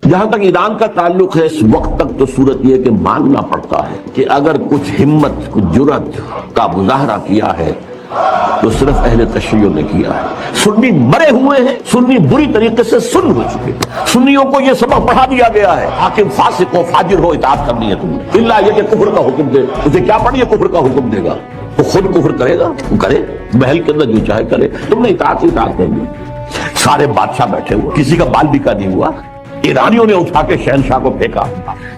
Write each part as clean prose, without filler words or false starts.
جہاں تک ایران کا تعلق ہے اس وقت تک تو صورت یہ کہ ماننا پڑتا ہے کہ اگر کچھ ہمت کچھ جرأت کا مظاہرہ کیا ہے تو صرف اہل تشیع نے کیا ہے۔ سنی مرے ہوئے ہیں، سنی بری طریقے سے سن ہو چکے، سنیوں کو یہ سبق پڑھا دیا گیا ہے حاکم فاسق ہو فاجر ہو اطاعت کرنی ہے تم نے، الا یہ کہ کفر کا حکم دے، اسے کیا پڑھیے کفر کا حکم دے گا، وہ خود کفر کرے گا، وہ کرے محل کے اندر جو چاہے کرے، تم نے اطاعت کرنی۔ سارے بادشاہ بیٹھے ہوئے، کسی کا بال بھی کا نہیں ہوا، ایرانیوں نے اٹھا کے شہنشاہ کو پھینکا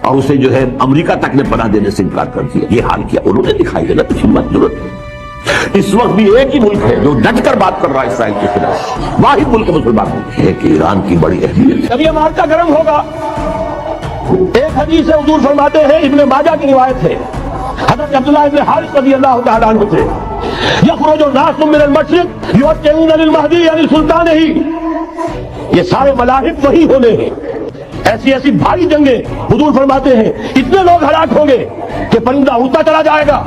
اور اسے جو ہے امریکہ تک نے پناہ دینے سے انکار کر دیا۔ یہ حال کیا انہوں نے دکھائی ہے نا کچھ ہمت ضرورت۔ اس وقت بھی ایک ہی ملک ہے جو ڈٹ کر بات کر رہا ہے اسرائیل کے خلاف، واحد ملک مسلمان ہے کہ ایران کی بڑی اہمیت ہے۔ جب یہ مارکا گرم ہوگا، ایک حدیث ہے حضور فرماتے ہیں، ابن ماجہ کی روایت ہے، حضرت عبداللہ ابن حارث رضی اللہ تعالیٰ عنہ سے، یخرج الناس من المشرق یوجهون للمہدی یعنی سلطان ہی، یہ سارے ملاحق وہی ہونے ہیں، ایسی ایسی بھاری جنگیں حضور فرماتے ہیں، اتنے لوگ ہلاک ہوں گے کہ پرندہ اڑتا چلا جائے گا،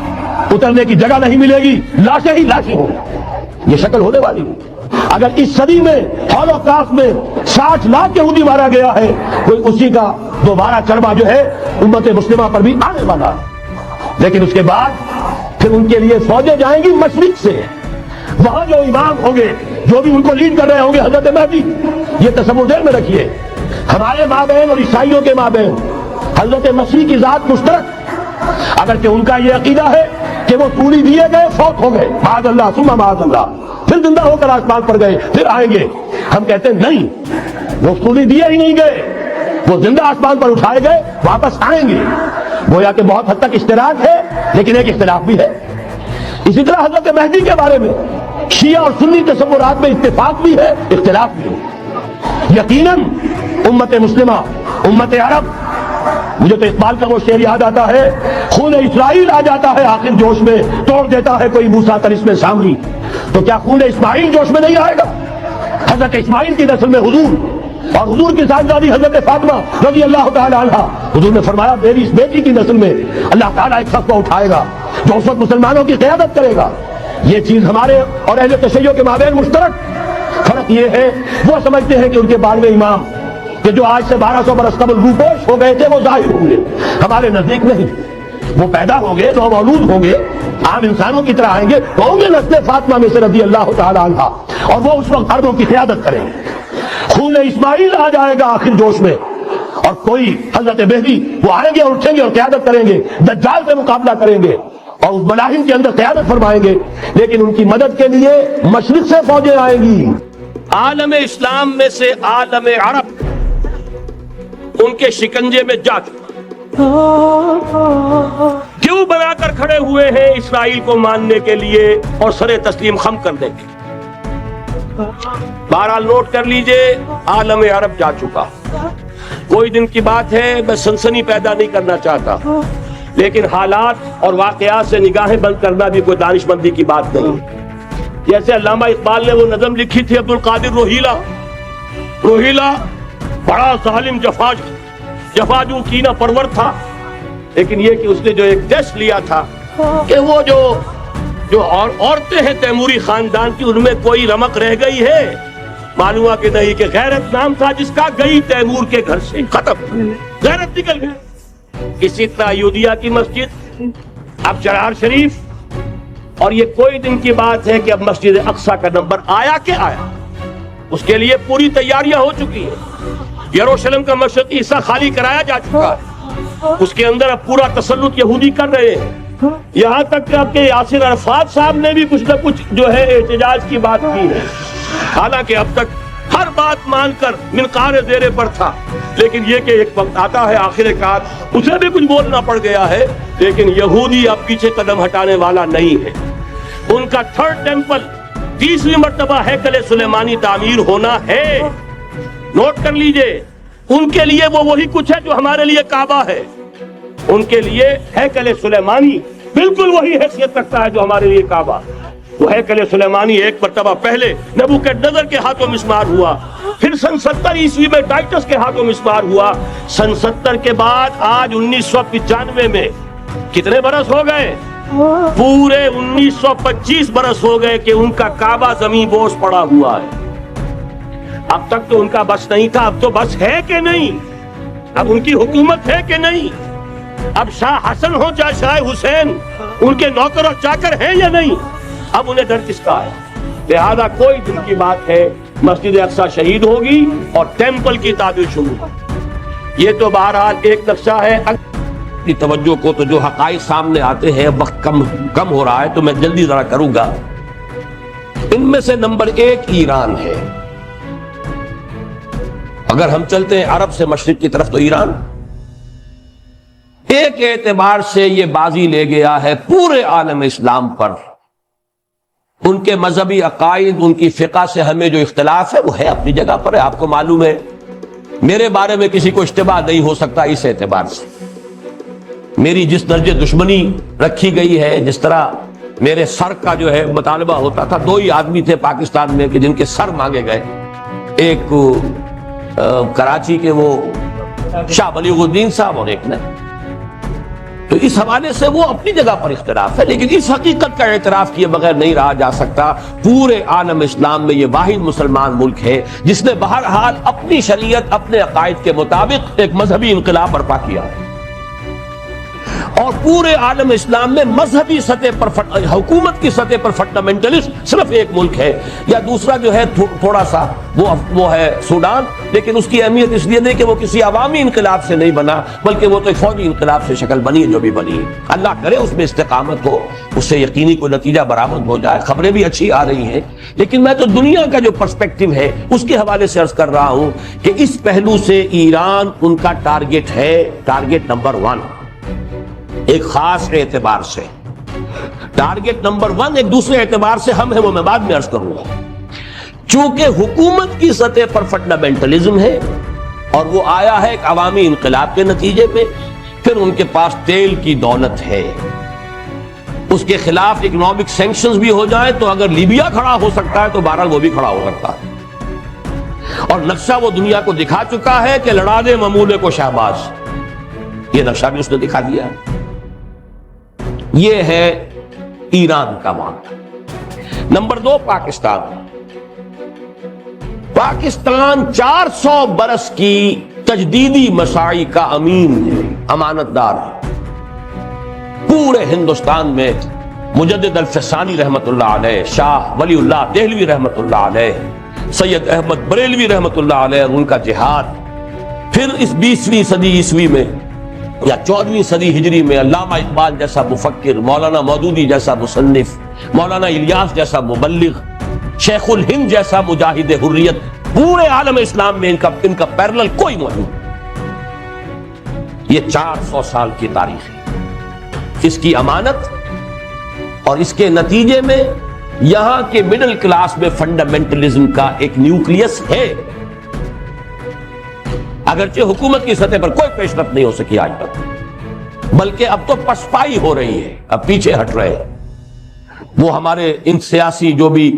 اترنے کی جگہ نہیں ملے گی، لاشیں ہی لاشیں ہوں گی، یہ شکل ہونے والی ہے۔ اگر اس صدی میں ہولوکاسٹ میں 60 لاکھ یہودی مارا گیا ہے، کوئی اسی کا دوبارہ چربا جو ہے امت مسلمہ پر بھی آنے والا ہے۔ لیکن اس کے بعد پھر ان کے لیے فوجیں جائیں گی مشرق سے، وہاں جو امام ہوں گے جو بھی ان کو لیڈ کر رہے ہوں گے حضرت مہدی، یہ تصور ذہن میں رکھیے، ہمارے مابین اور عیسائیوں کے مابین حضرت مسیح کی ذات مشترک، اگرچہ ان کا یہ عقیدہ ہے کہ وہ پوری دیے گئے فوت ہو گئے، معاذ اللہ ثم معاذ اللہ، پھر زندہ ہو کر آسمان پر گئے پھر آئیں گے، ہم کہتے ہیں نہیں، وہ پوری دیے ہی نہیں گئے، وہ زندہ آسمان پر اٹھائے گئے واپس آئیں گے۔ گویا کہ بہت حد تک اشتراک ہے لیکن ایک اختلاف بھی ہے۔ اسی طرح حضرت مہدی کے بارے میں شیعہ اور سنی تصورات میں اتفاق بھی ہے اختلاف بھی ہے۔ یقیناً امت مسلمہ، امت عرب، مجھے تو اقبال کا وہ شعر یاد آتا ہے، خون اسرائیل آ جاتا ہے آخر جوش میں، توڑ دیتا ہے کوئی موسیٰ کرشمے سامری، تو کیا خون اسماعیل جوش میں نہیں آئے گا؟ حضرت اسماعیل کی نسل میں حضور اور حضور کی صاحبزادی حضرت فاطمہ رضی اللہ تعالی عنہ، حضور نے فرمایا میری اس بیٹی کی نسل میں اللہ تعالیٰ ایک شخص کو اٹھائے گا جو اس وقت مسلمانوں کی قیادت کرے گا۔ یہ چیز ہمارے اور اہل تشیع کے مابین مشترک، فرق یہ ہے وہ سمجھتے ہیں کہ ان کے 12ویں امام کہ جو آج سے 1200 برس قبل روپوش ہو گئے تھے وہ ظاہر ہوں گے، ہمارے نزدیک نہیں، وہ پیدا ہوں گے، نو مولود ہوں گے، عام انسانوں کی طرح آئیں گے، ہوں گے نسل فاطمہ میں سے رضی اللہ تعالی عنہ، اور وہ اس وقت عربوں کی قیادت کریں گے۔ خون اسماعیل آ جائے گا آخر جوش میں، اور کوئی حضرت مہدی وہ آئیں گے اور اٹھیں گے اور قیادت کریں گے، دجال سے مقابلہ کریں گے اور اس ملاحم کے اندر قیادت فرمائیں گے، لیکن ان کی مدد کے لیے مشرق سے فوجیں آئیں گی۔ عالم اسلام میں سے عالم عرب ان کے شکنجے میں جا چکا، کیوں بنا کر کھڑے ہوئے ہیں اسرائیل کو ماننے کے لیے اور سر تسلیم خم کرنے کے لیے؟ بہرحال نوٹ کر لیجئے، عالم عرب جا چکا۔ کوئی دن کی بات ہے، میں سنسنی پیدا نہیں کرنا چاہتا، لیکن حالات اور واقعات سے نگاہیں بند کرنا بھی کوئی دانش مندی کی بات نہیں۔ جیسے علامہ اقبال نے وہ نظم لکھی تھی، عبد القادر روہیلا بڑا ظالم جفاجو کینہ پرور تھا، لیکن یہ کہ اس نے جو ایک ٹیسٹ لیا تھا کہ وہ جو عورتیں ہیں تیموری خاندان کی، ان میں کوئی رمق رہ گئی ہے، معلوم ہوا کہ نہیں، کہ غیرت نام تھا جس کا، گئی تیمور کے گھر سے، ختم، غیرت نکل گئی۔ اسی طرح ایودھیا کی مسجد، اب چرار شریف، اور یہ کوئی دن کی بات ہے کہ اب مسجد اقصیٰ کا نمبر آیا کہ آیا، اس کے لیے پوری تیاریاں ہو چکی ہیں۔ یروشلم کا مشرقی حصہ خالی کرایا جا چکا ہے، اس کے اندر اب پورا تسلط یہودی کر رہے ہیں، یہاں تک کہ آپ کے یاسر عرفات صاحب نے بھی کچھ نہ کچھ جو ہے احتجاج کی بات کی ہے، حالانکہ اب تک ہر بات مان کر منقار زیر پر تھا، لیکن یہ کہ ایک وقت آتا ہے آخر کار اسے بھی کچھ بولنا پڑ گیا ہے، لیکن یہودی اب پیچھے قدم ہٹانے والا نہیں ہے۔ ان کا 3rd ٹیمپل 30ویں مرتبہ ہیکل سلیمانی تعمیر ہونا ہے، نوٹ کر لیجئے، ان کے لیے وہ وہی کچھ ہے جو ہمارے لیے کعبہ ہے، ان کے لیے ہیکل سلیمانی بالکل وہی حیثیت رکھتا ہے جو ہمارے لیے کعبہ۔ وہ ہیکل سلیمانی ایک مرتبہ پہلے نبوکدنضر کے ہاتھوں مسمار ہوا، پھر سن 70 عیسوی میں ٹائٹس کے ہاتھوں مسمار ہوا، سن 70 کے بعد آج 1995 میں کتنے برس ہو گئے؟ پورے 1925 برس ہو گئے کہ ان کا کعبہ زمین بوس پڑا ہوا ہے۔ اب تک تو ان کا بس نہیں تھا، اب تو بس ہے کہ نہیں؟ اب ان کی حکومت ہے کہ نہیں؟ اب شاہ حسن ہو چاہے شاہ حسین، ان کے نوکر اور چاکر ہیں یا نہیں؟ اب انہیں ڈر کس کا ہے؟ لہذا کوئی دن کی بات ہے مسجد اقصی شہید ہوگی اور ٹیمپل کی تعمیر شروع ہوگی۔ یہ تو بہرحال ایک نقشہ ہے۔ اپنی توجہ کو تو جو حقائق سامنے آتے ہیں، وقت کم ہو رہا ہے تو میں جلدی ذرا کروں گا۔ ان میں سے نمبر 1 ایران ہے۔ اگر ہم چلتے ہیں عرب سے مشرق کی طرف تو ایران ایک اعتبار سے یہ بازی لے گیا ہے پورے عالم اسلام پر۔ ان کے مذہبی عقائد، ان کی فقہ سے ہمیں جو اختلاف ہے وہ ہے اپنی جگہ پر ہے۔ آپ کو معلوم ہے میرے بارے میں کسی کو اشتباہ نہیں ہو سکتا اس اعتبار سے۔ میری جس درجے دشمنی رکھی گئی ہے، جس طرح میرے سر کا جو ہے مطالبہ ہوتا تھا، 2 ہی آدمی تھے پاکستان میں کہ جن کے سر مانگے گئے، ایک کراچی کے وہ شاہ بلیغ الدین صاحب اور ایک نے، تو اس حوالے سے وہ اپنی جگہ پر اختلاف ہے، لیکن اس حقیقت کا اعتراف کیے بغیر نہیں رہا جا سکتا۔ پورے عالم اسلام میں یہ واحد مسلمان ملک ہے جس نے بہرحال اپنی شریعت، اپنے عقائد کے مطابق ایک مذہبی انقلاب برپا کیا ہے، اور پورے عالم اسلام میں مذہبی سطح پر حکومت کی سطح پر فنڈامنٹلسٹ صرف ایک ملک ہے، یا دوسرا جو ہے تھوڑا سا وہ ہے سوڈان، لیکن اس کی اہمیت اس لیے نہیں کہ وہ کسی عوامی انقلاب سے نہیں بنا، بلکہ وہ تو ایک فوجی انقلاب سے شکل بنی ہے جو بھی بنی ہے۔ اللہ کرے اس میں استقامت ہو، اس سے یقینی کوئی نتیجہ برآمد ہو جائے۔ خبریں بھی اچھی آ رہی ہیں، لیکن میں تو دنیا کا جو پرسپیکٹو ہے اس کے حوالے سے عرض کر رہا ہوں کہ اس پہلو سے ایران ان کا ٹارگٹ ہے، ٹارگٹ نمبر 1 ایک خاص اعتبار سے۔ ٹارگٹ نمبر 1 ایک دوسرے اعتبار سے ہم ہیں، وہ میں بعد میں عرض کروں گا۔ چونکہ حکومت کی سطح پر فنڈامنٹلزم ہے اور وہ آیا ہے ایک عوامی انقلاب کے نتیجے میں، پھر ان کے پاس تیل کی دولت ہے، اس کے خلاف اکنامک سینکشنز بھی ہو جائیں تو اگر لیبیا کھڑا ہو سکتا ہے تو بہرحال وہ بھی کھڑا ہو سکتا ہے، اور نقشہ وہ دنیا کو دکھا چکا ہے کہ لڑا دے ممولے کو شہباز، یہ نقشہ بھی اس نے دکھا دیا ہے۔ یہ ہے ایران کا معاملہ۔ نمبر 2 پاکستان۔ پاکستان 400 برس کی تجدیدی مساعی کا امین ہے، امانت دار ہے۔ پورے ہندوستان میں مجدد الفسانی رحمت اللہ علیہ، شاہ ولی اللہ دہلوی رحمت اللہ علیہ، سید احمد بریلوی رحمت اللہ علیہ، ان کا جہاد، پھر اس 20ویں صدی عیسوی میں یا 14ویں صدی ہجری میں علامہ اقبال جیسا مفکر، مولانا مودودی جیسا مصنف، مولانا الیاس جیسا مبلغ، شیخ الہند جیسا مجاہد حریت، پورے عالم اسلام میں ان کا پیرلل کوئی موجود نہیں۔ یہ 400 سال کی تاریخ ہے، اس کی امانت اور اس کے نتیجے میں یہاں کے مڈل کلاس میں فنڈامنٹلزم کا ایک نیوکلیس ہے، اگرچہ حکومت کی سطح پر کوئی پیش رفت نہیں ہو سکی آج تک، بلکہ اب تو پسپائی ہو رہی ہے، اب پیچھے ہٹ رہے ہیں۔ وہ ہمارے ان سیاسی جو بھی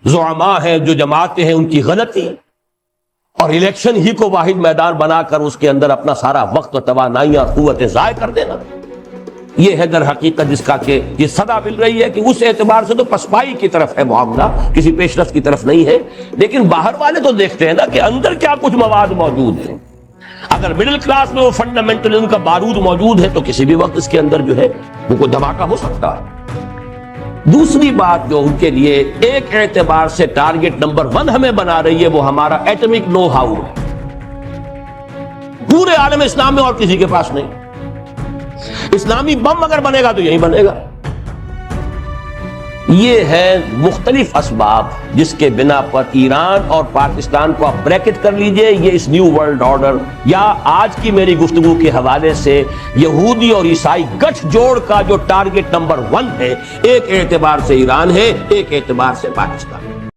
زعماء ہیں، جو جماعتیں ہیں، ان کی غلطی اور الیکشن ہی کو واحد میدان بنا کر اس کے اندر اپنا سارا وقت و توانائیاں قوتیں ضائع کر دینا، یہ ہے در حقیقت جس کا کہ یہ صدا مل رہی ہے کہ اس اعتبار سے تو پسپائی کی طرف ہے معاملہ، کسی پیش رفت کی طرف نہیں ہے۔ لیکن باہر والے تو دیکھتے ہیں نا کہ اندر کیا کچھ مواد موجود ہے۔ اگر مڈل کلاس میں وہ فنڈامنٹلزم کا بارود موجود ہے تو کسی بھی وقت اس کے اندر جو ہے وہ کوئی دھماکہ ہو سکتا ہے۔ دوسری بات جو ان کے لیے ایک اعتبار سے ٹارگٹ نمبر 1 ہمیں بنا رہی ہے، وہ ہمارا ایٹمک نو ہاؤ ہے، پورے عالم اسلام میں اور کسی کے پاس نہیں۔ اسلامی بم اگر بنے گا تو یہی بنے گا۔ یہ ہے مختلف اسباب جس کے بنا پر ایران اور پاکستان کو آپ بریکٹ کر لیجئے، یہ اس نیو ورلڈ آرڈر یا آج کی میری گفتگو کے حوالے سے یہودی اور عیسائی گٹھ جوڑ کا جو ٹارگٹ نمبر 1 ہے، ایک اعتبار سے ایران ہے، ایک اعتبار سے پاکستان۔